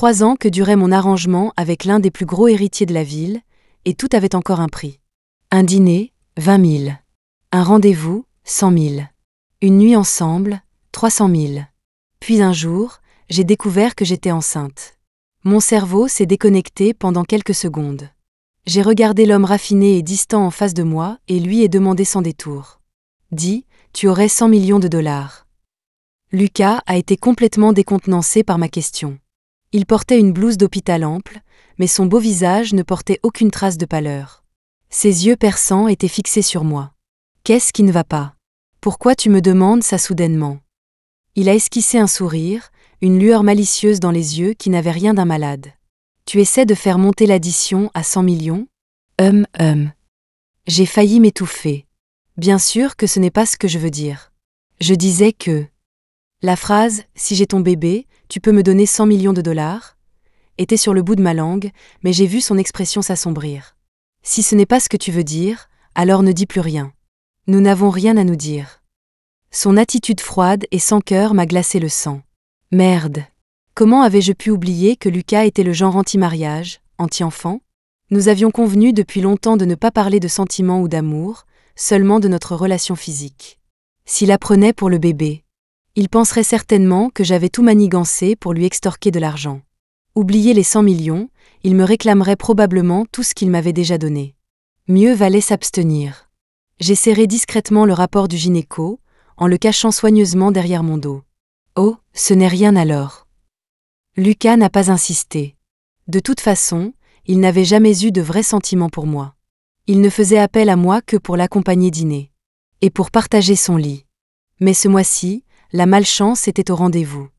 3 ans que durait mon arrangement avec l'un des plus gros héritiers de la ville, et tout avait encore un prix. Un dîner, 20 000. Un rendez-vous, 100 000. Une nuit ensemble, 300 000. Puis un jour, j'ai découvert que j'étais enceinte. Mon cerveau s'est déconnecté pendant quelques secondes. J'ai regardé l'homme raffiné et distant en face de moi et lui ai demandé sans détour. Dis, tu aurais 100 millions de dollars. Lucas a été complètement décontenancé par ma question. Il portait une blouse d'hôpital ample, mais son beau visage ne portait aucune trace de pâleur. Ses yeux perçants étaient fixés sur moi. Qu'est-ce qui ne va pas? Pourquoi tu me demandes ça soudainement? Il a esquissé un sourire, une lueur malicieuse dans les yeux qui n'avait rien d'un malade. Tu essaies de faire monter l'addition à 100 millions? J'ai failli m'étouffer. Bien sûr que ce n'est pas ce que je veux dire. Je disais que... La phrase « si j'ai ton bébé, tu peux me donner 100 millions de dollars » était sur le bout de ma langue, mais j'ai vu son expression s'assombrir. Si ce n'est pas ce que tu veux dire, alors ne dis plus rien. Nous n'avons rien à nous dire. Son attitude froide et sans cœur m'a glacé le sang. Merde. Comment avais-je pu oublier que Lucas était le genre anti-mariage, anti-enfant? Nous avions convenu depuis longtemps de ne pas parler de sentiments ou d'amour, seulement de notre relation physique. S'il apprenait pour le bébé, il penserait certainement que j'avais tout manigancé pour lui extorquer de l'argent. Oublier les 100 millions, il me réclamerait probablement tout ce qu'il m'avait déjà donné. Mieux valait s'abstenir. J'ai serré discrètement le rapport du gynéco, en le cachant soigneusement derrière mon dos. Oh, ce n'est rien alors. Lucas n'a pas insisté. De toute façon, il n'avait jamais eu de vrais sentiments pour moi. Il ne faisait appel à moi que pour l'accompagner dîner. Et pour partager son lit. Mais ce mois-ci, la malchance était au rendez-vous.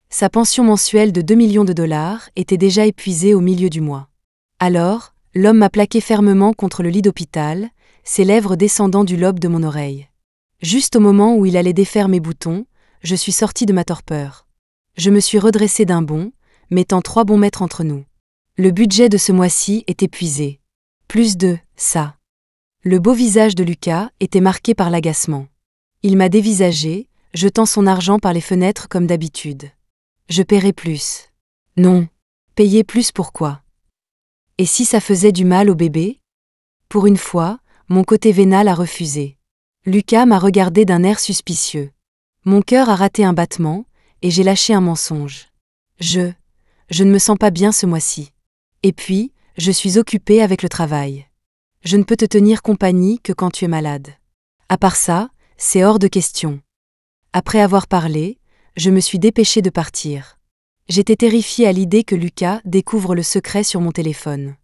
Sa pension mensuelle de 2 millions de dollars était déjà épuisée au milieu du mois. Alors, l'homme m'a plaqué fermement contre le lit d'hôpital, ses lèvres descendant du lobe de mon oreille. Juste au moment où il allait défaire mes boutons, je suis sortie de ma torpeur. Je me suis redressée d'un bond, mettant 3 bons mètres entre nous. Le budget de ce mois-ci est épuisé. Plus de ça. Le beau visage de Lucas était marqué par l'agacement. Il m'a dévisagé, jetant son argent par les fenêtres comme d'habitude. Je paierai plus. Non. Payer plus pourquoi? Et si ça faisait du mal au bébé? Pour une fois, mon côté vénal a refusé. Lucas m'a regardé d'un air suspicieux. Mon cœur a raté un battement, et j'ai lâché un mensonge. Je ne me sens pas bien ce mois-ci. Et puis, je suis occupée avec le travail. Je ne peux te tenir compagnie que quand tu es malade. À part ça, c'est hors de question. Après avoir parlé, je me suis dépêchée de partir. J'étais terrifiée à l'idée que Lucas découvre le secret sur mon téléphone.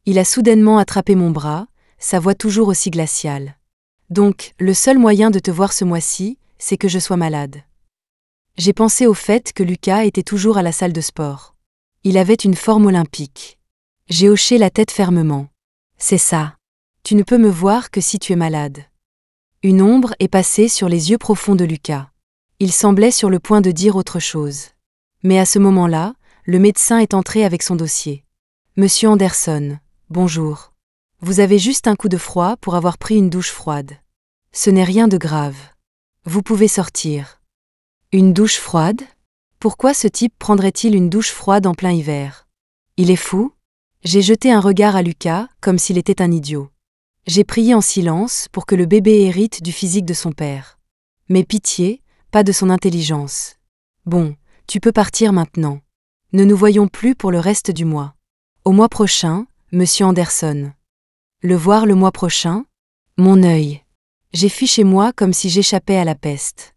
Il a soudainement attrapé mon bras, sa voix toujours aussi glaciale. Donc, le seul moyen de te voir ce mois-ci, c'est que je sois malade. J'ai pensé au fait que Lucas était toujours à la salle de sport. Il avait une forme olympique. J'ai hoché la tête fermement. C'est ça. Tu ne peux me voir que si tu es malade. Une ombre est passée sur les yeux profonds de Lucas. Il semblait sur le point de dire autre chose. Mais à ce moment-là, le médecin est entré avec son dossier. Monsieur Anderson, bonjour. Vous avez juste un coup de froid pour avoir pris une douche froide. Ce n'est rien de grave. Vous pouvez sortir. Une douche froide? Pourquoi ce type prendrait-il une douche froide en plein hiver? Il est fou? J'ai jeté un regard à Lucas, comme s'il était un idiot. J'ai prié en silence pour que le bébé hérite du physique de son père. Mais pitié, pas de son intelligence. Bon, tu peux partir maintenant. Ne nous voyons plus pour le reste du mois. Au mois prochain, monsieur Anderson. Le voir le mois prochain? Mon œil. J'ai fui chez moi comme si j'échappais à la peste.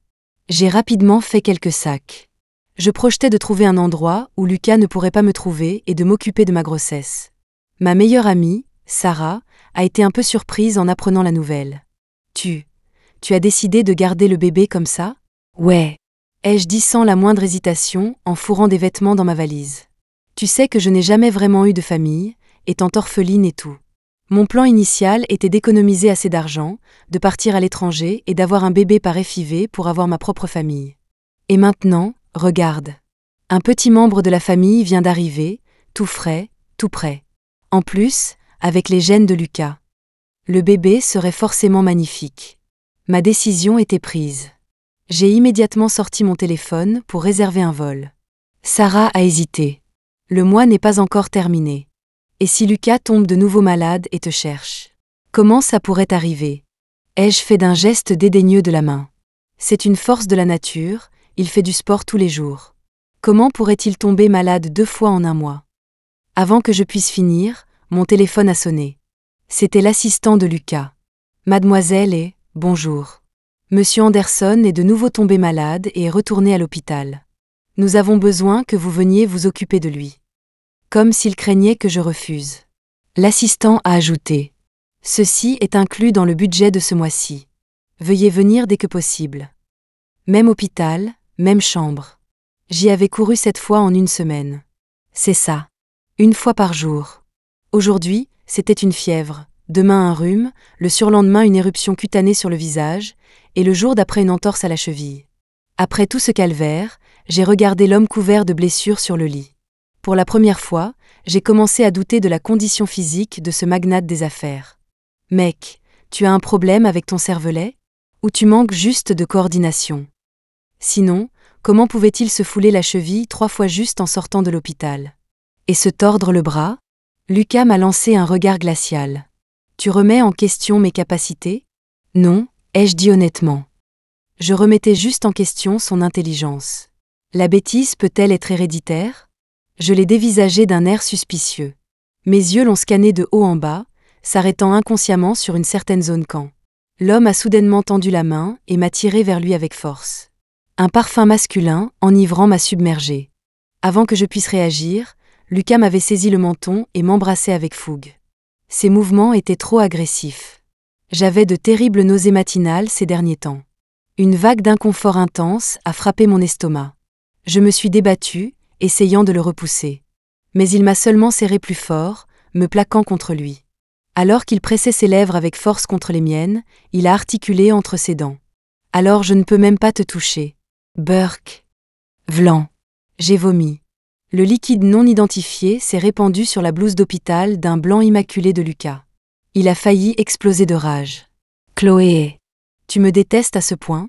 J'ai rapidement fait quelques sacs. Je projetais de trouver un endroit où Lucas ne pourrait pas me trouver et de m'occuper de ma grossesse. Ma meilleure amie, Sarah, a été un peu surprise en apprenant la nouvelle. Tu as décidé de garder le bébé comme ça? Ouais. Ai-je dit sans la moindre hésitation en fourrant des vêtements dans ma valise. Tu sais que je n'ai jamais vraiment eu de famille, étant orpheline et tout. Mon plan initial était d'économiser assez d'argent, de partir à l'étranger et d'avoir un bébé par FIV pour avoir ma propre famille. Et maintenant, regarde. Un petit membre de la famille vient d'arriver, tout frais, tout prêt. En plus, avec les gènes de Lucas. Le bébé serait forcément magnifique. Ma décision était prise. J'ai immédiatement sorti mon téléphone pour réserver un vol. Sarah a hésité. Le mois n'est pas encore terminé. Et si Lucas tombe de nouveau malade et te cherche? Comment ça pourrait arriver? Ai-je fait d'un geste dédaigneux de la main? C'est une force de la nature, il fait du sport tous les jours. Comment pourrait-il tomber malade 2 fois en un mois? Avant que je puisse finir, mon téléphone a sonné. C'était l'assistant de Lucas. Mademoiselle et bonjour. Monsieur Anderson est de nouveau tombé malade et est retourné à l'hôpital. Nous avons besoin que vous veniez vous occuper de lui. Comme s'il craignait que je refuse. L'assistant a ajouté. Ceci est inclus dans le budget de ce mois-ci. Veuillez venir dès que possible. Même hôpital, même chambre. J'y avais couru 7 fois en 1 semaine. C'est ça. 1 fois par jour. Aujourd'hui, c'était une fièvre, demain un rhume, le surlendemain une éruption cutanée sur le visage, et le jour d'après une entorse à la cheville. Après tout ce calvaire, j'ai regardé l'homme couvert de blessures sur le lit. Pour la première fois, j'ai commencé à douter de la condition physique de ce magnate des affaires. Mec, tu as un problème avec ton cervelet? Ou tu manques juste de coordination? Sinon, comment pouvait-il se fouler la cheville 3 fois juste en sortant de l'hôpital? Et se tordre le bras? Lucas m'a lancé un regard glacial. Tu remets en question mes capacités? Non, ai-je dit honnêtement. Je remettais juste en question son intelligence. La bêtise peut-elle être héréditaire? Je l'ai dévisagé d'un air suspicieux. Mes yeux l'ont scanné de haut en bas, s'arrêtant inconsciemment sur une certaine zone quand l'homme a soudainement tendu la main et m'a tiré vers lui avec force. Un parfum masculin, enivrant, m'a submergé. Avant que je puisse réagir, Lucas m'avait saisi le menton et m'embrassait avec fougue. Ses mouvements étaient trop agressifs. J'avais de terribles nausées matinales ces derniers temps. Une vague d'inconfort intense a frappé mon estomac. Je me suis débattue, essayant de le repousser. Mais il m'a seulement serré plus fort, me plaquant contre lui. Alors qu'il pressait ses lèvres avec force contre les miennes, il a articulé entre ses dents. Alors je ne peux même pas te toucher. Burk. Vlan. J'ai vomi. Le liquide non identifié s'est répandu sur la blouse d'hôpital d'un blanc immaculé de Lucas. Il a failli exploser de rage. Chloé. Tu me détestes à ce point?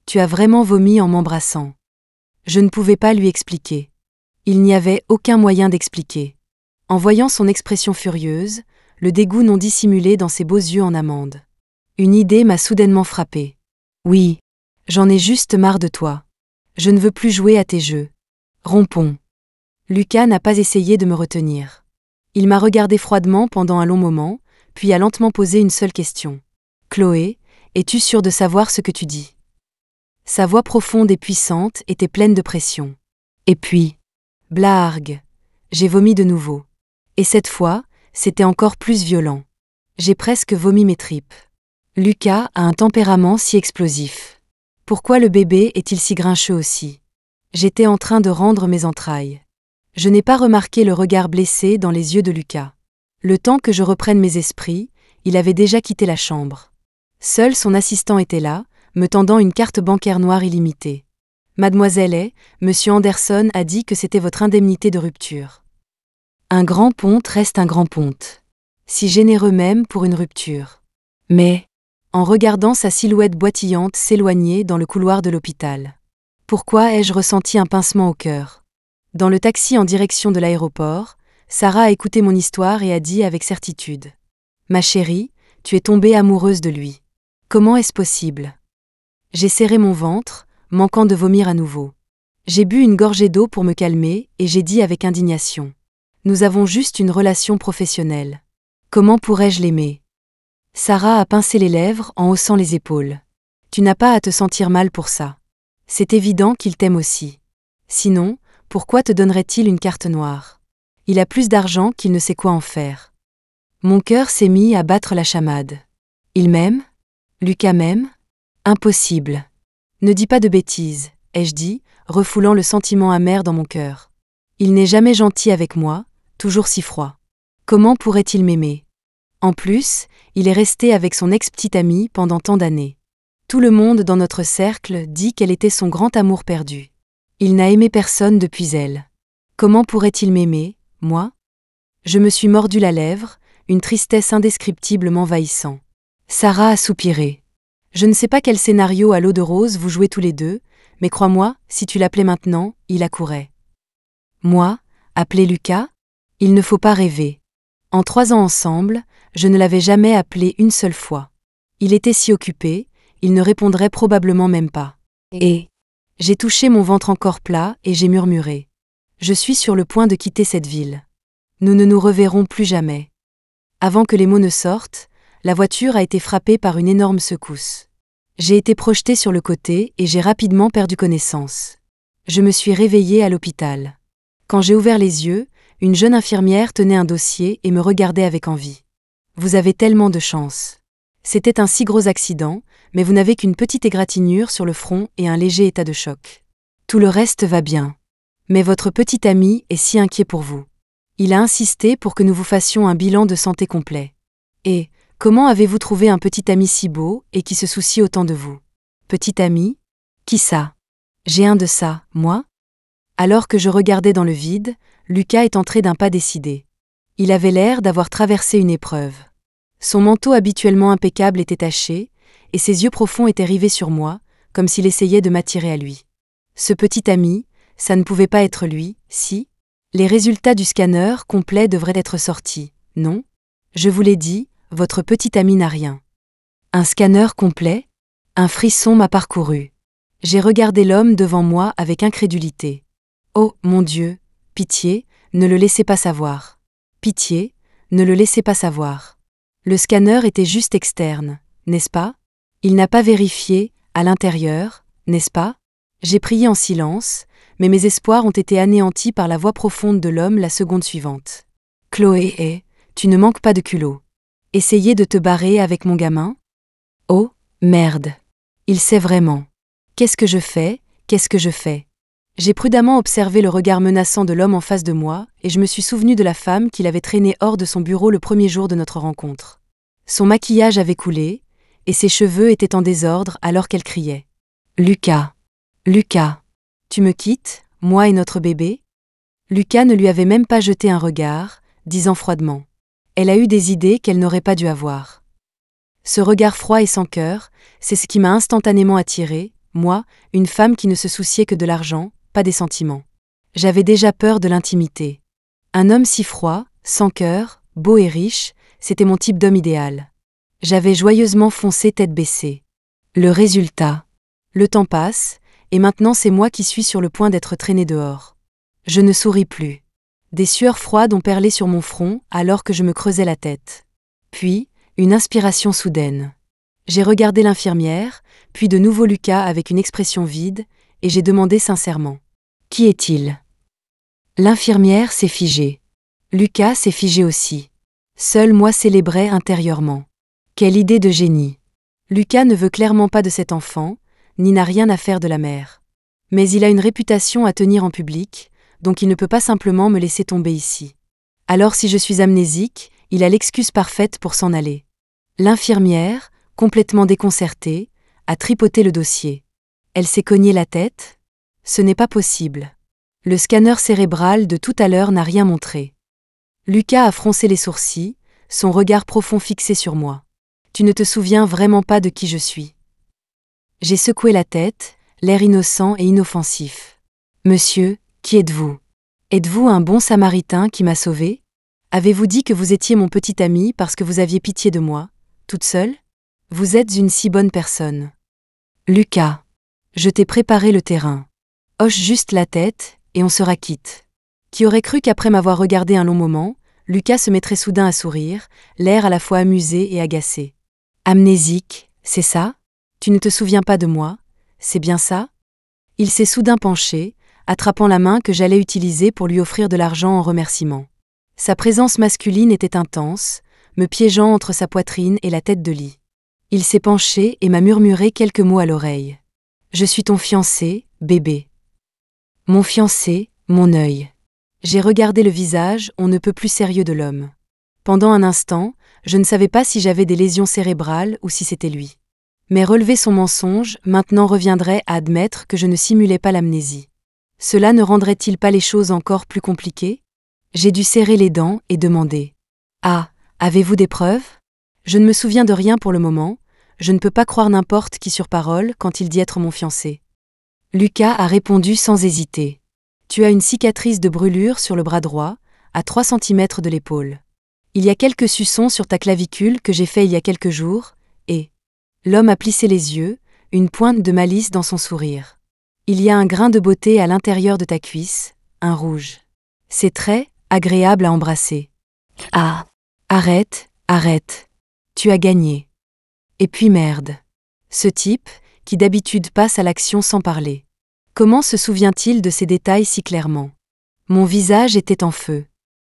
Tu as vraiment vomi en m'embrassant. Je ne pouvais pas lui expliquer. Il n'y avait aucun moyen d'expliquer. En voyant son expression furieuse, le dégoût non dissimulé dans ses beaux yeux en amande. Une idée m'a soudainement frappée. Oui, j'en ai juste marre de toi. Je ne veux plus jouer à tes jeux. Rompons. Lucas n'a pas essayé de me retenir. Il m'a regardé froidement pendant un long moment, puis a lentement posé une seule question. Chloé, es-tu sûre de savoir ce que tu dis? Sa voix profonde et puissante était pleine de pression. Et puis, blarg, j'ai vomi de nouveau. Et cette fois, c'était encore plus violent. J'ai presque vomi mes tripes. Lucas a un tempérament si explosif. Pourquoi le bébé est-il si grincheux aussi? J'étais en train de rendre mes entrailles. Je n'ai pas remarqué le regard blessé dans les yeux de Lucas. Le temps que je reprenne mes esprits, il avait déjà quitté la chambre. Seul son assistant était là, me tendant une carte bancaire noire illimitée. Mademoiselle Monsieur Anderson a dit que c'était votre indemnité de rupture. Un grand ponte reste un grand ponte. Si généreux même pour une rupture. Mais, en regardant sa silhouette boitillante s'éloigner dans le couloir de l'hôpital. Pourquoi ai-je ressenti un pincement au cœur? Dans le taxi en direction de l'aéroport, Sarah a écouté mon histoire et a dit avec certitude. Ma chérie, tu es tombée amoureuse de lui. Comment est-ce possible? J'ai serré mon ventre, manquant de vomir à nouveau. J'ai bu une gorgée d'eau pour me calmer et j'ai dit avec indignation. Nous avons juste une relation professionnelle. Comment pourrais-je l'aimer? Sarah a pincé les lèvres en haussant les épaules. Tu n'as pas à te sentir mal pour ça. C'est évident qu'il t'aime aussi. Sinon, pourquoi te donnerait-il une carte noire? Il a plus d'argent qu'il ne sait quoi en faire. Mon cœur s'est mis à battre la chamade. Il m'aime? Lucas m'aime? Impossible. Ne dis pas de bêtises, ai-je dit, refoulant le sentiment amer dans mon cœur. Il n'est jamais gentil avec moi, toujours si froid. Comment pourrait-il m'aimer? En plus, il est resté avec son ex-petite amie pendant tant d'années. Tout le monde dans notre cercle dit qu'elle était son grand amour perdu. Il n'a aimé personne depuis elle. Comment pourrait-il m'aimer, moi? Je me suis mordu la lèvre, une tristesse indescriptible m'envahissant. Sarah a soupiré. Je ne sais pas quel scénario à l'eau de rose vous jouez tous les deux, mais crois-moi, si tu l'appelais maintenant, il accourait. Moi, Appeler Lucas? Il ne faut pas rêver. En 3 ans ensemble, je ne l'avais jamais appelé une seule fois. Il était si occupé, il ne répondrait probablement même pas. Et j'ai touché mon ventre encore plat et j'ai murmuré. Je suis sur le point de quitter cette ville. Nous ne nous reverrons plus jamais. Avant que les mots ne sortent, la voiture a été frappée par une énorme secousse. J'ai été projetée sur le côté et j'ai rapidement perdu connaissance. Je me suis réveillée à l'hôpital. Quand j'ai ouvert les yeux, une jeune infirmière tenait un dossier et me regardait avec envie. Vous avez tellement de chance. C'était un si gros accident, mais vous n'avez qu'une petite égratignure sur le front et un léger état de choc. Tout le reste va bien. Mais votre petit ami est si inquiet pour vous. Il a insisté pour que nous vous fassions un bilan de santé complet. Et, comment avez-vous trouvé un petit ami si beau et qui se soucie autant de vous? Petit ami? Qui ça? J'ai un de ça, moi? Alors que je regardais dans le vide, Lucas est entré d'un pas décidé. Il avait l'air d'avoir traversé une épreuve. Son manteau habituellement impeccable était taché, et ses yeux profonds étaient rivés sur moi, comme s'il essayait de m'attirer à lui. Ce petit ami, ça ne pouvait pas être lui, si? Les résultats du scanner complet devraient être sortis, non? Je vous l'ai dit, votre petit ami n'a rien. Un scanner complet? Un frisson m'a parcouru. J'ai regardé l'homme devant moi avec incrédulité. Oh, mon Dieu, pitié, ne le laissez pas savoir. Pitié, ne le laissez pas savoir. Le scanner était juste externe, n'est-ce pas? Il n'a pas vérifié, à l'intérieur, n'est-ce pas? J'ai prié en silence, mais mes espoirs ont été anéantis par la voix profonde de l'homme la seconde suivante. Chloé, tu ne manques pas de culot. Essayer de te barrer avec mon gamin? Oh, merde. Il sait vraiment. Qu'est-ce que je fais? Qu'est-ce que je fais? J'ai prudemment observé le regard menaçant de l'homme en face de moi, et je me suis souvenu de la femme qui l'avait traîné hors de son bureau le premier jour de notre rencontre. Son maquillage avait coulé, et ses cheveux étaient en désordre alors qu'elle criait. Lucas. Lucas. Tu me quittes, moi et notre bébé? Lucas ne lui avait même pas jeté un regard, disant froidement. Elle a eu des idées qu'elle n'aurait pas dû avoir. Ce regard froid et sans cœur, c'est ce qui m'a instantanément attirée, moi, une femme qui ne se souciait que de l'argent, pas des sentiments. J'avais déjà peur de l'intimité. Un homme si froid, sans cœur, beau et riche, c'était mon type d'homme idéal. J'avais joyeusement foncé tête baissée. Le résultat. Le temps passe, et maintenant c'est moi qui suis sur le point d'être traîné dehors. Je ne souris plus. Des sueurs froides ont perlé sur mon front alors que je me creusais la tête. Puis, une inspiration soudaine. J'ai regardé l'infirmière, puis de nouveau Lucas avec une expression vide, et j'ai demandé sincèrement. Qui est-il? L'infirmière s'est figée. Lucas s'est figé aussi. Seul moi célébrais intérieurement. Quelle idée de génie! Lucas ne veut clairement pas de cet enfant, ni n'a rien à faire de la mère. Mais il a une réputation à tenir en public, donc il ne peut pas simplement me laisser tomber ici. Alors si je suis amnésique, il a l'excuse parfaite pour s'en aller. L'infirmière, complètement déconcertée, a tripoté le dossier. Elle s'est cogné la tête? Ce n'est pas possible. Le scanner cérébral de tout à l'heure n'a rien montré. Lucas a froncé les sourcils, son regard profond fixé sur moi. Tu ne te souviens vraiment pas de qui je suis? J'ai secoué la tête, l'air innocent et inoffensif. Monsieur, qui êtes-vous? Êtes-vous un bon samaritain qui m'a sauvé? Avez-vous dit que vous étiez mon petit ami parce que vous aviez pitié de moi, toute seule? Vous êtes une si bonne personne. Lucas, je t'ai préparé le terrain. Hoche juste la tête, et on sera quitte. Qui aurait cru qu'après m'avoir regardé un long moment, Lucas se mettrait soudain à sourire, l'air à la fois amusé et agacé. Amnésique, c'est ça? Tu ne te souviens pas de moi? C'est bien ça? Il s'est soudain penché, attrapant la main que j'allais utiliser pour lui offrir de l'argent en remerciement. Sa présence masculine était intense, me piégeant entre sa poitrine et la tête de lit. Il s'est penché et m'a murmuré quelques mots à l'oreille. Je suis ton fiancé, bébé. Mon fiancé, mon œil. J'ai regardé le visage, on ne peut plus sérieux de l'homme. Pendant un instant, je ne savais pas si j'avais des lésions cérébrales ou si c'était lui. Mais relever son mensonge, maintenant reviendrait à admettre que je ne simulais pas l'amnésie. Cela ne rendrait-il pas les choses encore plus compliquées? J'ai dû serrer les dents et demander. Ah, avez-vous des preuves? Je ne me souviens de rien pour le moment, je ne peux pas croire n'importe qui sur parole quand il dit être mon fiancé. Lucas a répondu sans hésiter. Tu as une cicatrice de brûlure sur le bras droit, à 3 centimètres de l'épaule. Il y a quelques suçons sur ta clavicule que j'ai fait il y a quelques jours, et... L'homme a plissé les yeux, une pointe de malice dans son sourire. Il y a un grain de beauté à l'intérieur de ta cuisse, un rouge. C'est très agréable à embrasser. Ah! Arrête, arrête. Tu as gagné. Et puis merde. Ce type, qui d'habitude passe à l'action sans parler. Comment se souvient-il de ces détails si clairement? Mon visage était en feu.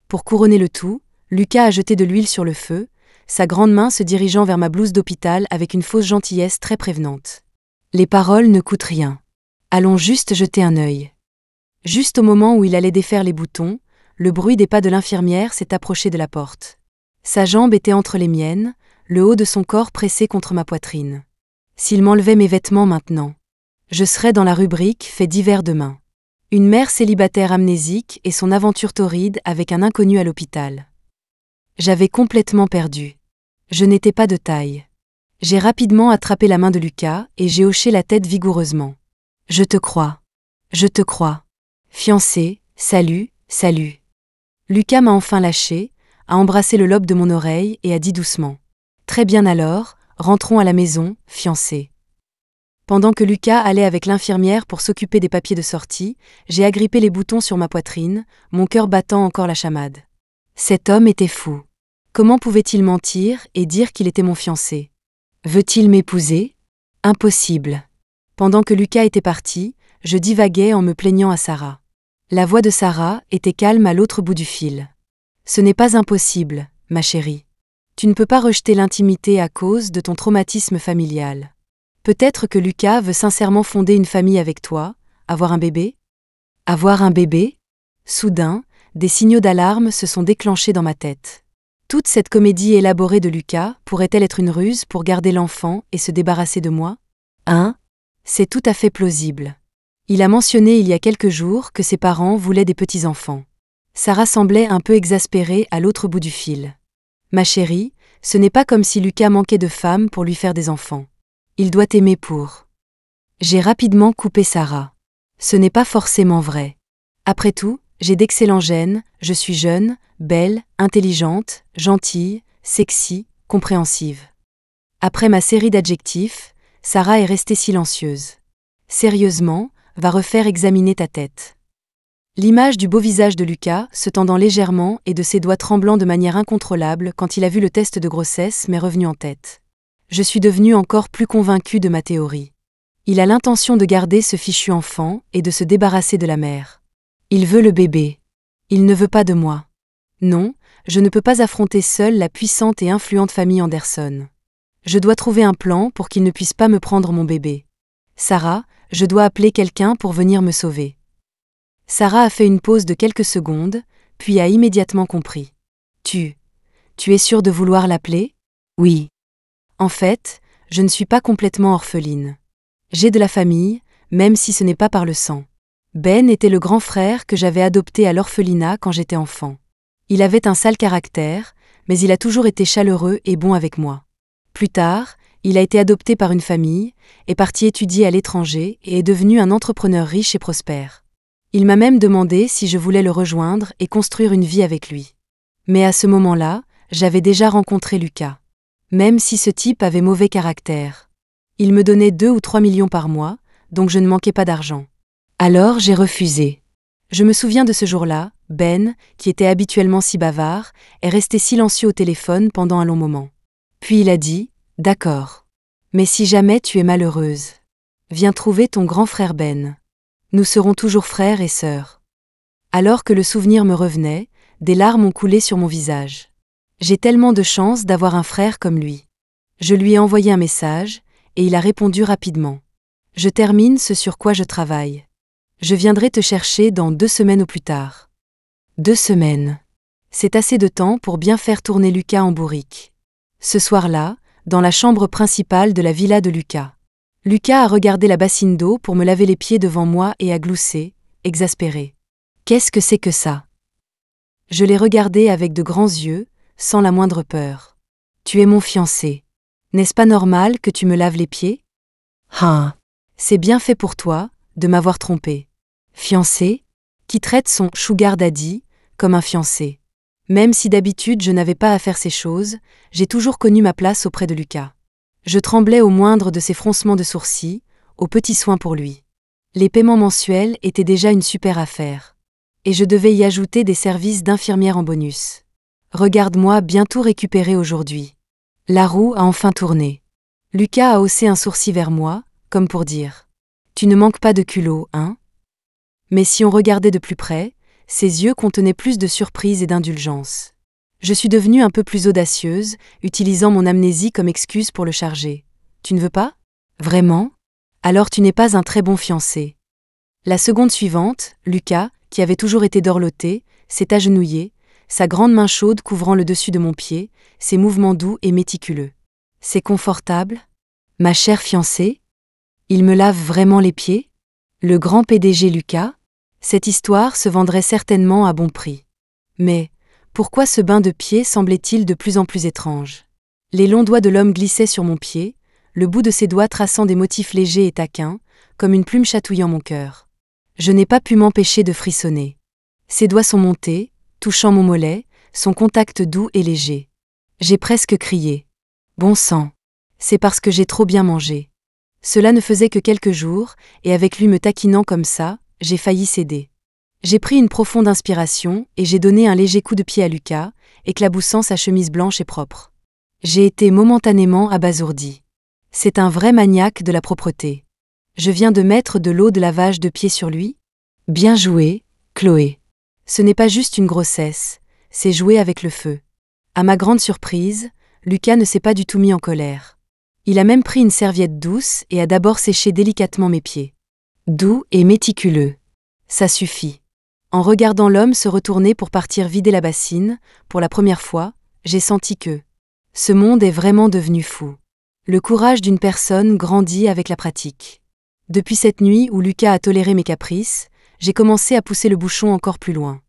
Pour couronner le tout, Lucas a jeté de l'huile sur le feu, sa grande main se dirigeant vers ma blouse d'hôpital avec une fausse gentillesse très prévenante. Les paroles ne coûtent rien. Allons juste jeter un œil. Juste au moment où il allait défaire les boutons, le bruit des pas de l'infirmière s'est approché de la porte. Sa jambe était entre les miennes, le haut de son corps pressé contre ma poitrine. S'il m'enlevait mes vêtements maintenant, je serais dans la rubrique faits divers demain. Une mère célibataire amnésique et son aventure torride avec un inconnu à l'hôpital. J'avais complètement perdu. Je n'étais pas de taille. J'ai rapidement attrapé la main de Lucas et j'ai hoché la tête vigoureusement. Je te crois. Je te crois. Fiancé, salut, salut. Lucas m'a enfin lâché, a embrassé le lobe de mon oreille et a dit doucement. Très bien alors, rentrons à la maison, fiancé. Pendant que Lucas allait avec l'infirmière pour s'occuper des papiers de sortie, j'ai agrippé les boutons sur ma poitrine, mon cœur battant encore la chamade. Cet homme était fou. Comment pouvait-il mentir et dire qu'il était mon fiancé? Veut-il m'épouser? Impossible. Pendant que Lucas était parti, je divaguais en me plaignant à Sarah. La voix de Sarah était calme à l'autre bout du fil. Ce n'est pas impossible, ma chérie. Tu ne peux pas rejeter l'intimité à cause de ton traumatisme familial. Peut-être que Lucas veut sincèrement fonder une famille avec toi, avoir un bébé? Avoir un bébé? Soudain, des signaux d'alarme se sont déclenchés dans ma tête. Toute cette comédie élaborée de Lucas pourrait-elle être une ruse pour garder l'enfant et se débarrasser de moi? Hein? C'est tout à fait plausible. Il a mentionné il y a quelques jours que ses parents voulaient des petits-enfants. Sarah semblait un peu exaspérée à l'autre bout du fil. Ma chérie, ce n'est pas comme si Lucas manquait de femmes pour lui faire des enfants. Il doit t'aimer pour. J'ai rapidement coupé Sarah. Ce n'est pas forcément vrai. Après tout, j'ai d'excellents gènes, je suis jeune, belle, intelligente, gentille, sexy, compréhensive. Après ma série d'adjectifs, Sarah est restée silencieuse. Sérieusement, va refaire examiner ta tête. L'image du beau visage de Lucas, se tendant légèrement et de ses doigts tremblant de manière incontrôlable quand il a vu le test de grossesse m'est revenue en tête. Je suis devenue encore plus convaincue de ma théorie. Il a l'intention de garder ce fichu enfant et de se débarrasser de la mère. Il veut le bébé. Il ne veut pas de moi. Non, je ne peux pas affronter seule la puissante et influente famille Anderson. Je dois trouver un plan pour qu'il ne puisse pas me prendre mon bébé. Sarah, je dois appeler quelqu'un pour venir me sauver. Sarah a fait une pause de quelques secondes, puis a immédiatement compris. Tu es sûre de vouloir l'appeler? Oui. En fait, je ne suis pas complètement orpheline. J'ai de la famille, même si ce n'est pas par le sang. Ben était le grand frère que j'avais adopté à l'orphelinat quand j'étais enfant. Il avait un sale caractère, mais il a toujours été chaleureux et bon avec moi. Plus tard, il a été adopté par une famille, est parti étudier à l'étranger et est devenu un entrepreneur riche et prospère. Il m'a même demandé si je voulais le rejoindre et construire une vie avec lui. Mais à ce moment-là, j'avais déjà rencontré Lucas. Même si ce type avait mauvais caractère. Il me donnait 2 ou 3 millions par mois, donc je ne manquais pas d'argent. Alors j'ai refusé. Je me souviens de ce jour-là, Ben, qui était habituellement si bavard, est resté silencieux au téléphone pendant un long moment. Puis il a dit, « D'accord. Mais si jamais tu es malheureuse, viens trouver ton grand frère Ben. Nous serons toujours frères et sœurs. » Alors que le souvenir me revenait, des larmes ont coulé sur mon visage. J'ai tellement de chance d'avoir un frère comme lui. Je lui ai envoyé un message, et il a répondu rapidement. Je termine ce sur quoi je travaille. Je viendrai te chercher dans 2 semaines au plus tard. 2 semaines. C'est assez de temps pour bien faire tourner Lucas en bourrique. Ce soir-là, dans la chambre principale de la villa de Lucas. Lucas a regardé la bassine d'eau pour me laver les pieds devant moi et a gloussé, exaspéré. Qu'est-ce que c'est que ça? Je l'ai regardé avec de grands yeux, sans la moindre peur. Tu es mon fiancé. N'est-ce pas normal que tu me laves les pieds? Ah, c'est bien fait pour toi, de m'avoir trompé. Fiancé? qui traite son sugar daddy comme un fiancé. Même si d'habitude je n'avais pas à faire ces choses, j'ai toujours connu ma place auprès de Lucas. Je tremblais au moindre de ses froncements de sourcils, aux petits soins pour lui. Les paiements mensuels étaient déjà une super affaire. Et je devais y ajouter des services d'infirmière en bonus. Regarde-moi bien tout récupéré aujourd'hui. La roue a enfin tourné. Lucas a haussé un sourcil vers moi, comme pour dire « Tu ne manques pas de culot, hein ?» Mais si on regardait de plus près, ses yeux contenaient plus de surprise et d'indulgence. Je suis devenue un peu plus audacieuse, utilisant mon amnésie comme excuse pour le charger. « Tu ne veux pas ? Vraiment ? Alors tu n'es pas un très bon fiancé. » La seconde suivante, Lucas, qui avait toujours été dorloté, s'est agenouillé, sa grande main chaude couvrant le dessus de mon pied, ses mouvements doux et méticuleux. « C'est confortable ? Ma chère fiancée ? Il me lave vraiment les pieds ? Le grand PDG Lucas ? Cette histoire se vendrait certainement à bon prix. Mais, pourquoi ce bain de pied semblait-il de plus en plus étrange ? Les longs doigts de l'homme glissaient sur mon pied, le bout de ses doigts traçant des motifs légers et taquins, comme une plume chatouillant mon cœur. Je n'ai pas pu m'empêcher de frissonner. Ses doigts sont montés, touchant mon mollet, son contact doux et léger. J'ai presque crié. Bon sang, c'est parce que j'ai trop bien mangé. Cela ne faisait que quelques jours, et avec lui me taquinant comme ça, j'ai failli céder. J'ai pris une profonde inspiration et j'ai donné un léger coup de pied à Lucas, éclaboussant sa chemise blanche et propre. J'ai été momentanément abasourdi. C'est un vrai maniaque de la propreté. Je viens de mettre de l'eau de lavage de pied sur lui. Bien joué, Chloé. Ce n'est pas juste une grossesse, c'est jouer avec le feu. À ma grande surprise, Lucas ne s'est pas du tout mis en colère. Il a même pris une serviette douce et a d'abord séché délicatement mes pieds. Doux et méticuleux. Ça suffit. En regardant l'homme se retourner pour partir vider la bassine, pour la première fois, j'ai senti que ce monde est vraiment devenu fou. Le courage d'une personne grandit avec la pratique. Depuis cette nuit où Lucas a toléré mes caprices, j'ai commencé à pousser le bouchon encore plus loin.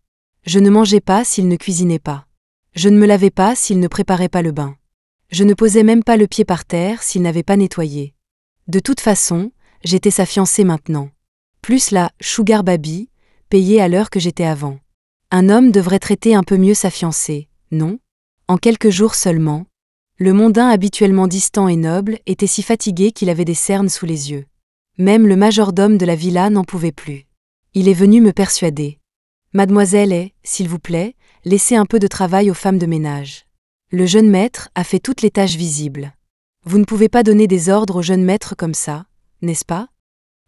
Je ne mangeais pas s'il ne cuisinait pas. Je ne me lavais pas s'il ne préparait pas le bain. Je ne posais même pas le pied par terre s'il n'avait pas nettoyé. De toute façon, j'étais sa fiancée maintenant. Plus la « sugar baby », payée à l'heure que j'étais avant. Un homme devrait traiter un peu mieux sa fiancée, non ? En quelques jours seulement, le mondain habituellement distant et noble était si fatigué qu'il avait des cernes sous les yeux. Même le majordome de la villa n'en pouvait plus. Il est venu me persuader. Mademoiselle s'il vous plaît, laissez un peu de travail aux femmes de ménage. Le jeune maître a fait toutes les tâches visibles. Vous ne pouvez pas donner des ordres au jeune maître comme ça, n'est-ce pas ?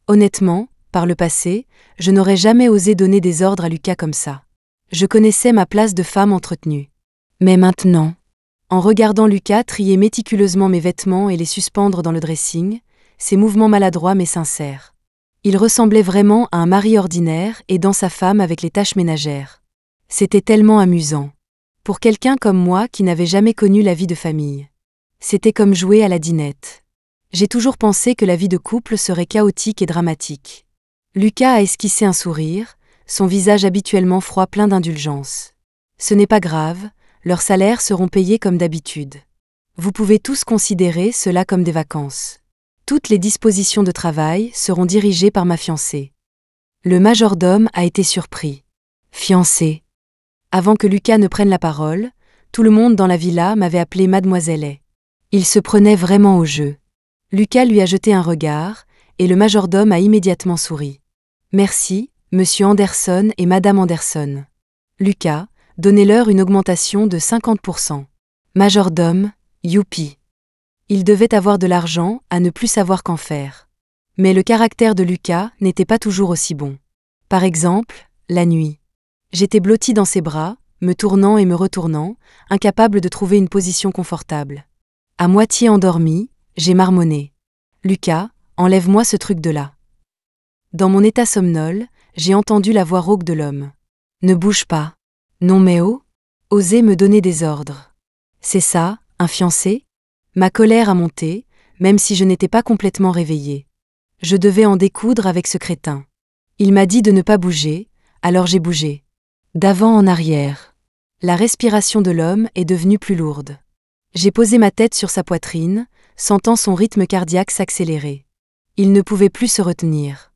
Honnêtement, par le passé, je n'aurais jamais osé donner des ordres à Lucas comme ça. Je connaissais ma place de femme entretenue. Mais maintenant, en regardant Lucas trier méticuleusement mes vêtements et les suspendre dans le dressing, ses mouvements maladroits mais sincères. Il ressemblait vraiment à un mari ordinaire aidant sa femme avec les tâches ménagères. C'était tellement amusant. Pour quelqu'un comme moi qui n'avait jamais connu la vie de famille. C'était comme jouer à la dinette. J'ai toujours pensé que la vie de couple serait chaotique et dramatique. Lucas a esquissé un sourire, son visage habituellement froid plein d'indulgence. Ce n'est pas grave, leurs salaires seront payés comme d'habitude. Vous pouvez tous considérer cela comme des vacances. Toutes les dispositions de travail seront dirigées par ma fiancée. Le majordome a été surpris. Fiancée. Avant que Lucas ne prenne la parole, tout le monde dans la villa m'avait appelé Mademoiselle. Il se prenait vraiment au jeu. Lucas lui a jeté un regard, et le majordome a immédiatement souri. Merci, Monsieur Anderson et Madame Anderson. Lucas, donnez-leur une augmentation de 50%. Majordome, youpi. Il devait avoir de l'argent à ne plus savoir qu'en faire. Mais le caractère de Lucas n'était pas toujours aussi bon. Par exemple, la nuit. J'étais blottie dans ses bras, me tournant et me retournant, incapable de trouver une position confortable. À moitié endormie, j'ai marmonné. Lucas, enlève-moi ce truc de là. Dans mon état somnole, j'ai entendu la voix rauque de l'homme. Ne bouge pas. Non mais oh, osez me donner des ordres. C'est ça, un fiancé ? Ma colère a monté, même si je n'étais pas complètement réveillée. Je devais en découdre avec ce crétin. Il m'a dit de ne pas bouger, alors j'ai bougé. D'avant en arrière. La respiration de l'homme est devenue plus lourde. J'ai posé ma tête sur sa poitrine, sentant son rythme cardiaque s'accélérer. Il ne pouvait plus se retenir.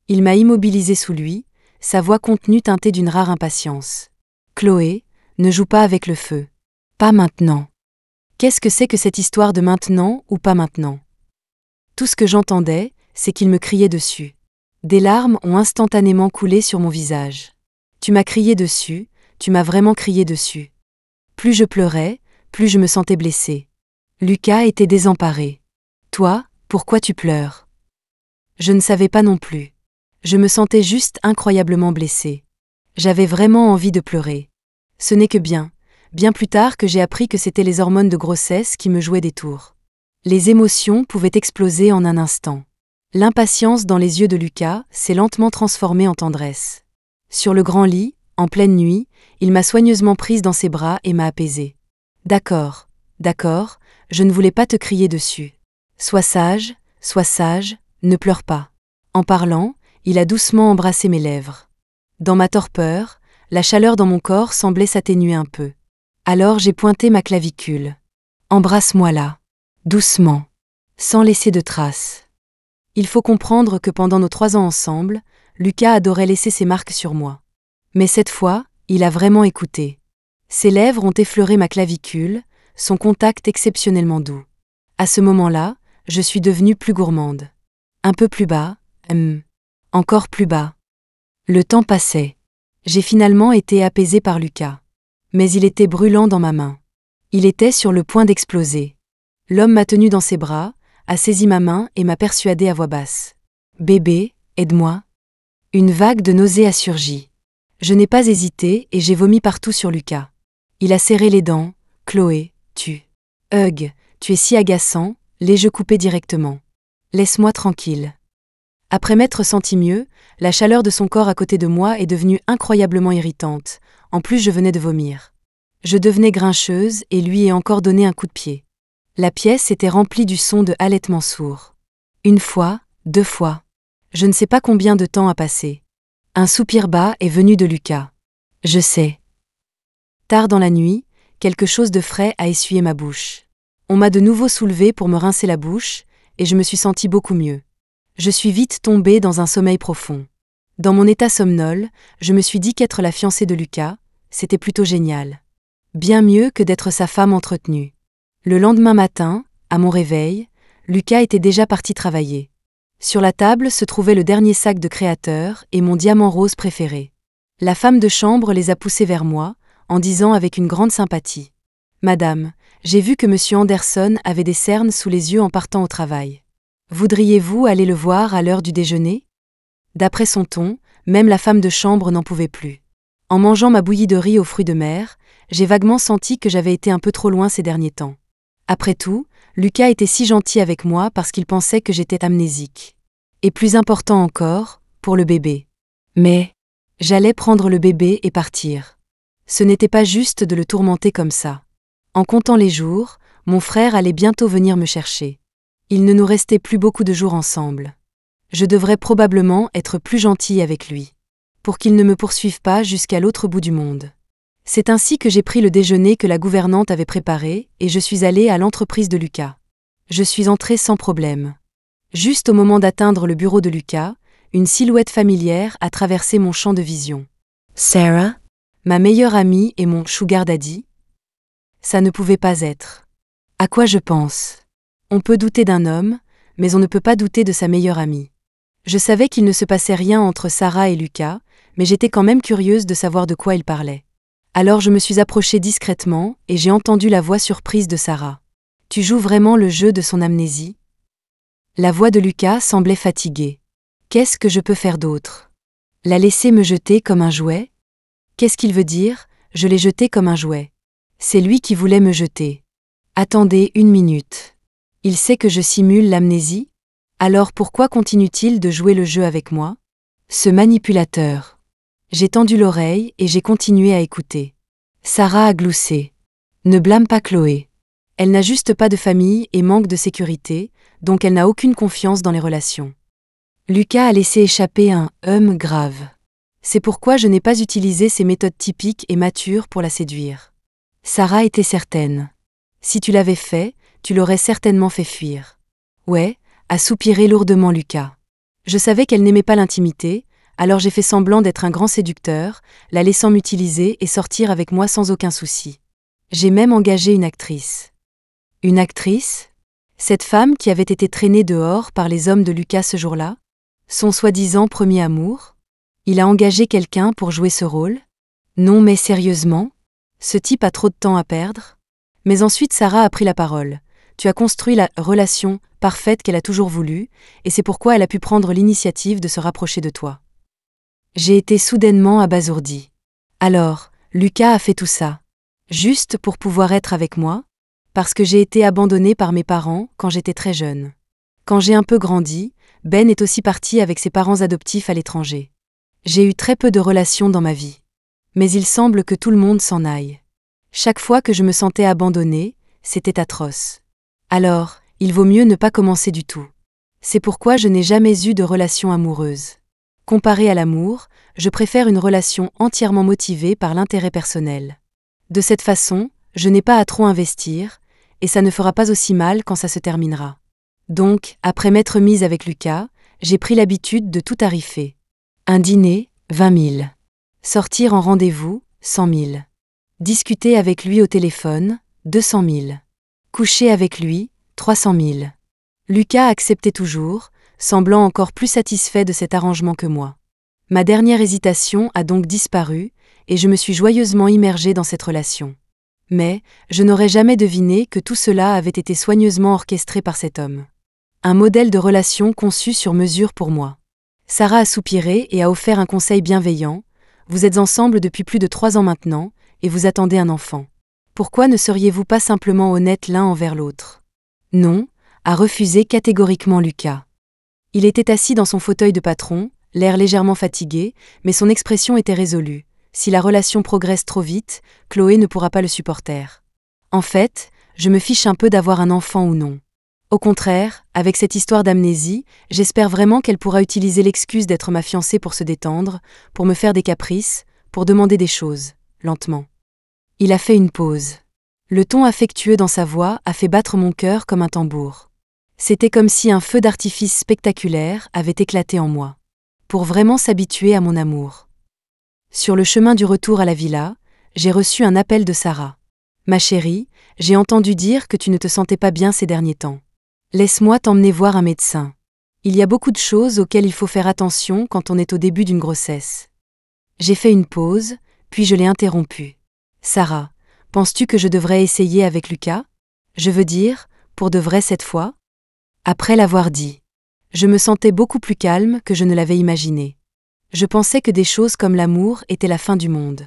Il m'a immobilisé sous lui, sa voix contenue teintée d'une rare impatience. Chloé, ne joue pas avec le feu. Pas maintenant. Qu'est-ce que c'est que cette histoire de maintenant ou pas maintenant? Tout ce que j'entendais, c'est qu'il me criait dessus. Des larmes ont instantanément coulé sur mon visage. Tu m'as crié dessus, tu m'as vraiment crié dessus. Plus je pleurais, plus je me sentais blessée. Lucas était désemparé. Toi, pourquoi tu pleures? Je ne savais pas non plus. Je me sentais juste incroyablement blessée. J'avais vraiment envie de pleurer. Ce n'est que bien plus tard que j'ai appris que c'était les hormones de grossesse qui me jouaient des tours. Les émotions pouvaient exploser en un instant. L'impatience dans les yeux de Lucas s'est lentement transformée en tendresse. Sur le grand lit, en pleine nuit, il m'a soigneusement prise dans ses bras et m'a apaisée. D'accord, je ne voulais pas te crier dessus. Sois sage, ne pleure pas. En parlant, il a doucement embrassé mes lèvres. Dans ma torpeur, la chaleur dans mon corps semblait s'atténuer un peu. Alors j'ai pointé ma clavicule. Embrasse-moi là. Doucement. Sans laisser de traces. Il faut comprendre que pendant nos 3 ans ensemble, Lucas adorait laisser ses marques sur moi. Mais cette fois, il a vraiment écouté. Ses lèvres ont effleuré ma clavicule, son contact exceptionnellement doux. À ce moment-là, je suis devenue plus gourmande. Un peu plus bas, encore plus bas. Le temps passait. J'ai finalement été apaisée par Lucas. Mais il était brûlant dans ma main. Il était sur le point d'exploser. L'homme m'a tenue dans ses bras, a saisi ma main et m'a persuadée à voix basse. « Bébé, aide-moi. » Une vague de nausée a surgi. Je n'ai pas hésité et j'ai vomi partout sur Lucas. Il a serré les dents. « Chloé, tu es si agaçant, les jeux coupés directement. Laisse-moi tranquille. » Après m'être senti mieux, la chaleur de son corps à côté de moi est devenue incroyablement irritante. En plus, je venais de vomir. Je devenais grincheuse et lui ai encore donné un coup de pied. La pièce était remplie du son de halètements sourds. 1 fois, 2 fois. Je ne sais pas combien de temps a passé. Un soupir bas est venu de Lucas. Je sais. Tard dans la nuit, quelque chose de frais a essuyé ma bouche. On m'a de nouveau soulevée pour me rincer la bouche, et je me suis sentie beaucoup mieux. Je suis vite tombée dans un sommeil profond. Dans mon état somnole, je me suis dit qu'être la fiancée de Lucas, c'était plutôt génial. Bien mieux que d'être sa femme entretenue. Le lendemain matin, à mon réveil, Lucas était déjà parti travailler. Sur la table se trouvait le dernier sac de créateur et mon diamant rose préféré. La femme de chambre les a poussés vers moi, en disant avec une grande sympathie. « Madame, j'ai vu que M. Anderson avait des cernes sous les yeux en partant au travail. Voudriez-vous aller le voir à l'heure du déjeuner ?» D'après son ton, même la femme de chambre n'en pouvait plus. En mangeant ma bouillie de riz aux fruits de mer, j'ai vaguement senti que j'avais été un peu trop loin ces derniers temps. Après tout, Lucas était si gentil avec moi parce qu'il pensait que j'étais amnésique. Et plus important encore, pour le bébé. Mais j'allais prendre le bébé et partir. Ce n'était pas juste de le tourmenter comme ça. En comptant les jours, mon frère allait bientôt venir me chercher. Il ne nous restait plus beaucoup de jours ensemble. Je devrais probablement être plus gentille avec lui, pour qu'il ne me poursuive pas jusqu'à l'autre bout du monde. C'est ainsi que j'ai pris le déjeuner que la gouvernante avait préparé et je suis allée à l'entreprise de Lucas. Je suis entrée sans problème. Juste au moment d'atteindre le bureau de Lucas, une silhouette familière a traversé mon champ de vision. Sarah, ma meilleure amie et mon sugar daddy? Ça ne pouvait pas être. À quoi je pense? On peut douter d'un homme, mais on ne peut pas douter de sa meilleure amie. Je savais qu'il ne se passait rien entre Sarah et Lucas, mais j'étais quand même curieuse de savoir de quoi ils parlaient. Alors je me suis approchée discrètement et j'ai entendu la voix surprise de Sarah. « Tu joues vraiment le jeu de son amnésie ?» La voix de Lucas semblait fatiguée. Qu'est-ce que je peux faire d'autre? La laisser me jeter comme un jouet? Qu'est-ce qu'il veut dire, je l'ai jeté comme un jouet? C'est lui qui voulait me jeter. Attendez 1 minute. Il sait que je simule l'amnésie? Alors pourquoi continue-t-il de jouer le jeu avec moi? Ce manipulateur. J'ai tendu l'oreille et j'ai continué à écouter. Sarah a gloussé. Ne blâme pas Chloé. Elle n'a juste pas de famille et manque de sécurité, donc elle n'a aucune confiance dans les relations. Lucas a laissé échapper un « grave ». C'est pourquoi je n'ai pas utilisé ces méthodes typiques et matures pour la séduire. Sarah était certaine. Si tu l'avais fait, tu l'aurais certainement fait fuir. Ouais, a soupiré lourdement Lucas. Je savais qu'elle n'aimait pas l'intimité, Alors j'ai fait semblant d'être un grand séducteur, la laissant m'utiliser et sortir avec moi sans aucun souci. J'ai même engagé une actrice. Une actrice ? Cette femme qui avait été traînée dehors par les hommes de Lucas ce jour-là ? Son soi-disant premier amour ? Il a engagé quelqu'un pour jouer ce rôle ? Non mais sérieusement ? Ce type a trop de temps à perdre ? Mais ensuite Sarah a pris la parole. Tu as construit la relation parfaite qu'elle a toujours voulu, et c'est pourquoi elle a pu prendre l'initiative de se rapprocher de toi. J'ai été soudainement abasourdie. Alors, Lucas a fait tout ça. Juste pour pouvoir être avec moi ? Parce que j'ai été abandonnée par mes parents quand j'étais très jeune. Quand j'ai un peu grandi, Ben est aussi parti avec ses parents adoptifs à l'étranger. J'ai eu très peu de relations dans ma vie. Mais il semble que tout le monde s'en aille. Chaque fois que je me sentais abandonnée, c'était atroce. Alors, il vaut mieux ne pas commencer du tout. C'est pourquoi je n'ai jamais eu de relation amoureuse. Comparé à l'amour, je préfère une relation entièrement motivée par l'intérêt personnel. De cette façon, je n'ai pas à trop investir, et ça ne fera pas aussi mal quand ça se terminera. Donc, après m'être mise avec Lucas, j'ai pris l'habitude de tout tarifer. Un dîner, 20 000. Sortir en rendez-vous, 100 000. Discuter avec lui au téléphone, 200 000. Coucher avec lui, 300 000. Lucas acceptait toujours, semblant encore plus satisfait de cet arrangement que moi. Ma dernière hésitation a donc disparu, et je me suis joyeusement immergée dans cette relation. Mais, je n'aurais jamais deviné que tout cela avait été soigneusement orchestré par cet homme. Un modèle de relation conçu sur mesure pour moi. Sarah a soupiré et a offert un conseil bienveillant. Vous êtes ensemble depuis plus de 3 ans maintenant, et vous attendez un enfant. Pourquoi ne seriez-vous pas simplement honnêtes l'un envers l'autre ? Non, a refusé catégoriquement Lucas. Il était assis dans son fauteuil de patron, l'air légèrement fatigué, mais son expression était résolue. Si la relation progresse trop vite, Chloé ne pourra pas le supporter. En fait, je me fiche un peu d'avoir un enfant ou non. Au contraire, avec cette histoire d'amnésie, j'espère vraiment qu'elle pourra utiliser l'excuse d'être ma fiancée pour se détendre, pour me faire des caprices, pour demander des choses, lentement. Il a fait une pause. Le ton affectueux dans sa voix a fait battre mon cœur comme un tambour. C'était comme si un feu d'artifice spectaculaire avait éclaté en moi. Pour vraiment s'habituer à mon amour. Sur le chemin du retour à la villa, j'ai reçu un appel de Sarah. Ma chérie, j'ai entendu dire que tu ne te sentais pas bien ces derniers temps. Laisse-moi t'emmener voir un médecin. Il y a beaucoup de choses auxquelles il faut faire attention quand on est au début d'une grossesse. J'ai fait une pause, puis je l'ai interrompue. Sarah, penses-tu que je devrais essayer avec Lucas ? Je veux dire, pour de vrai cette fois ? Après l'avoir dit, je me sentais beaucoup plus calme que je ne l'avais imaginé. Je pensais que des choses comme l'amour étaient la fin du monde.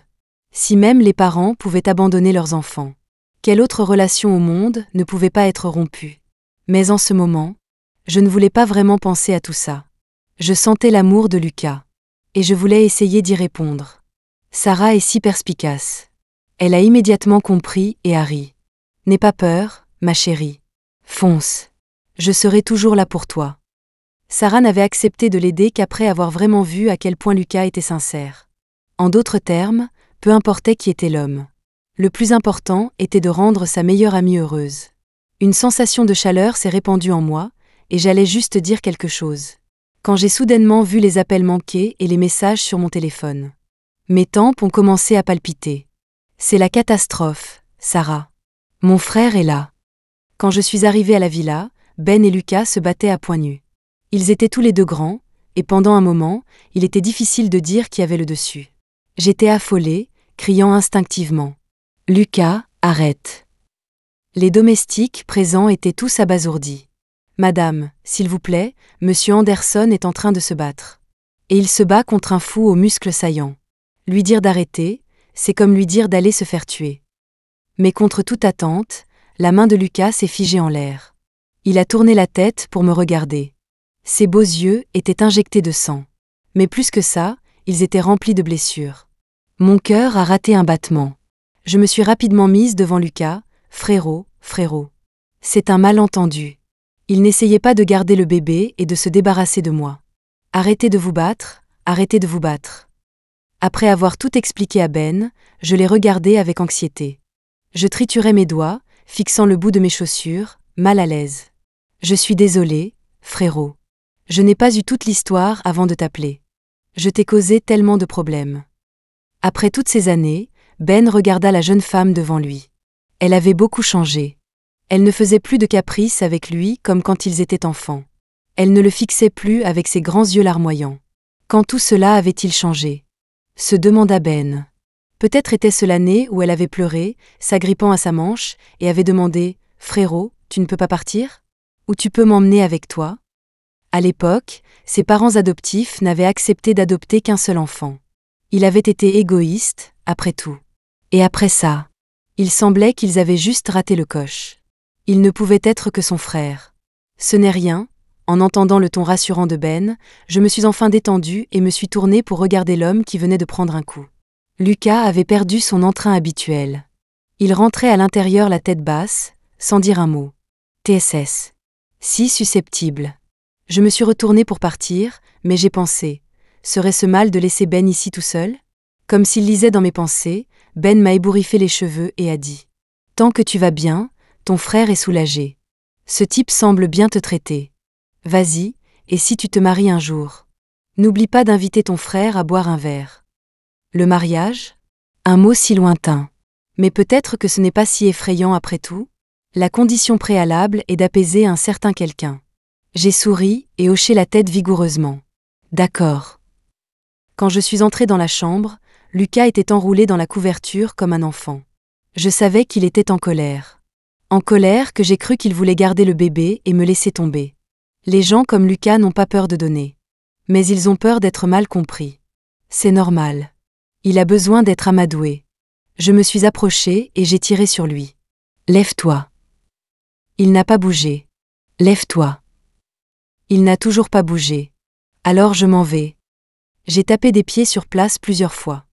Si même les parents pouvaient abandonner leurs enfants, quelle autre relation au monde ne pouvait pas être rompue ? Mais en ce moment, je ne voulais pas vraiment penser à tout ça. Je sentais l'amour de Lucas. Et je voulais essayer d'y répondre. Sarah est si perspicace. Elle a immédiatement compris et a ri. N'aie pas peur, ma chérie. Fonce. Je serai toujours là pour toi. Sarah n'avait accepté de l'aider qu'après avoir vraiment vu à quel point Lucas était sincère. En d'autres termes, peu importait qui était l'homme. Le plus important était de rendre sa meilleure amie heureuse. Une sensation de chaleur s'est répandue en moi, et j'allais juste dire quelque chose. Quand j'ai soudainement vu les appels manqués et les messages sur mon téléphone. Mes tempes ont commencé à palpiter. C'est la catastrophe, Sarah. Mon frère est là. Quand je suis arrivée à la villa, Ben et Lucas se battaient à poings nus. Ils étaient tous les deux grands, et pendant un moment, il était difficile de dire qui avait le dessus. J'étais affolée, criant instinctivement. « Lucas, arrête !» Les domestiques présents étaient tous abasourdis. « Madame, s'il vous plaît, Monsieur Anderson est en train de se battre. Et il se bat contre un fou aux muscles saillants. Lui dire d'arrêter, c'est comme lui dire d'aller se faire tuer. » Mais contre toute attente, la main de Lucas s'est figée en l'air. Il a tourné la tête pour me regarder. Ses beaux yeux étaient injectés de sang. Mais plus que ça, ils étaient remplis de blessures. Mon cœur a raté un battement. Je me suis rapidement mise devant Lucas. « Frérot, frérot. C'est un malentendu. Il n'essayait pas de garder le bébé et de se débarrasser de moi. Arrêtez de vous battre, arrêtez de vous battre. » Après avoir tout expliqué à Ben, je l'ai regardé avec anxiété. Je triturais mes doigts, fixant le bout de mes chaussures, mal à l'aise. « Je suis désolée, frérot. Je n'ai pas eu toute l'histoire avant de t'appeler. Je t'ai causé tellement de problèmes. Après toutes ces années, Ben regarda la jeune femme devant lui. Elle avait beaucoup changé. Elle ne faisait plus de caprices avec lui comme quand ils étaient enfants. Elle ne le fixait plus avec ses grands yeux larmoyants. Quand tout cela avait-il changé? Se demanda Ben. Peut-être était-ce l'année où elle avait pleuré, s'agrippant à sa manche, et avait demandé « Frérot, tu ne peux pas partir? Ou tu peux m'emmener avec toi ?» À l'époque, ses parents adoptifs n'avaient accepté d'adopter qu'un seul enfant. Il avait été égoïste, après tout. Et après ça, il semblait qu'ils avaient juste raté le coche. Il ne pouvait être que son frère. Ce n'est rien. En entendant le ton rassurant de Ben, je me suis enfin détendue et me suis tournée pour regarder l'homme qui venait de prendre un coup. Lucas avait perdu son entrain habituel. Il rentrait à l'intérieur la tête basse, sans dire un mot. TSS. Si susceptible. Je me suis retournée pour partir, mais j'ai pensé, serait-ce mal de laisser Ben ici tout seul? Comme s'il lisait dans mes pensées, Ben m'a ébouriffé les cheveux et a dit « Tant que tu vas bien, ton frère est soulagé. Ce type semble bien te traiter. Vas-y, et si tu te maries un jour? N'oublie pas d'inviter ton frère à boire un verre. » Le mariage? Un mot si lointain. Mais peut-être que ce n'est pas si effrayant après tout? La condition préalable est d'apaiser un certain quelqu'un. J'ai souri et hoché la tête vigoureusement. D'accord. Quand je suis entrée dans la chambre, Lucas était enroulé dans la couverture comme un enfant. Je savais qu'il était en colère. En colère que j'ai cru qu'il voulait garder le bébé et me laisser tomber. Les gens comme Lucas n'ont pas peur de donner. Mais ils ont peur d'être mal compris. C'est normal. Il a besoin d'être amadoué. Je me suis approchée et j'ai tiré sur lui. Lève-toi. Il n'a pas bougé. Lève-toi. Il n'a toujours pas bougé. Alors je m'en vais. J'ai tapé des pieds sur place plusieurs fois.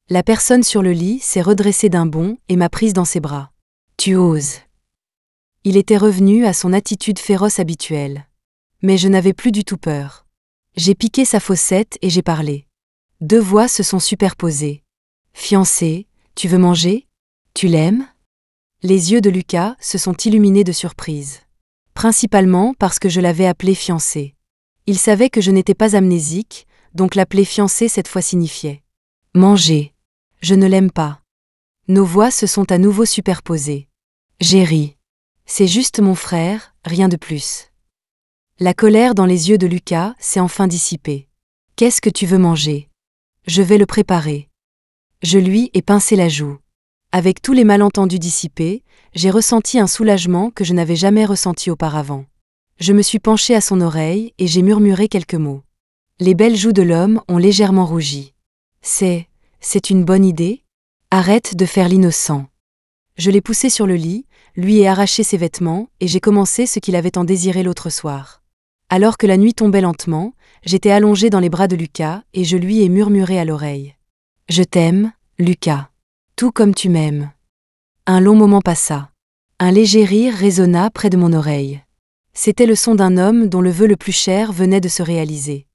La personne sur le lit s'est redressée d'un bond et m'a prise dans ses bras. Tu oses. Il était revenu à son attitude féroce habituelle. Mais je n'avais plus du tout peur. J'ai piqué sa fossette et j'ai parlé. Deux voix se sont superposées. Fiancé, tu veux manger? Tu l'aimes? Les yeux de Lucas se sont illuminés de surprise. Principalement parce que je l'avais appelé fiancé. Il savait que je n'étais pas amnésique, donc l'appeler fiancé cette fois signifiait manger. Je ne l'aime pas. Nos voix se sont à nouveau superposées. J'ai ri. C'est juste mon frère, rien de plus. La colère dans les yeux de Lucas s'est enfin dissipée. Qu'est-ce que tu veux manger? Je vais le préparer. Je lui ai pincé la joue. Avec tous les malentendus dissipés, j'ai ressenti un soulagement que je n'avais jamais ressenti auparavant. Je me suis penchée à son oreille et j'ai murmuré quelques mots. Les belles joues de l'homme ont légèrement rougi. C'est une bonne idée? Arrête de faire l'innocent. Je l'ai poussé sur le lit, lui ai arraché ses vêtements et j'ai commencé ce qu'il avait tant désiré l'autre soir. Alors que la nuit tombait lentement, j'étais allongée dans les bras de Lucas et je lui ai murmuré à l'oreille. Je t'aime, Lucas. Tout comme tu m'aimes. Un long moment passa. Un léger rire résonna près de mon oreille. C'était le son d'un homme dont le vœu le plus cher venait de se réaliser.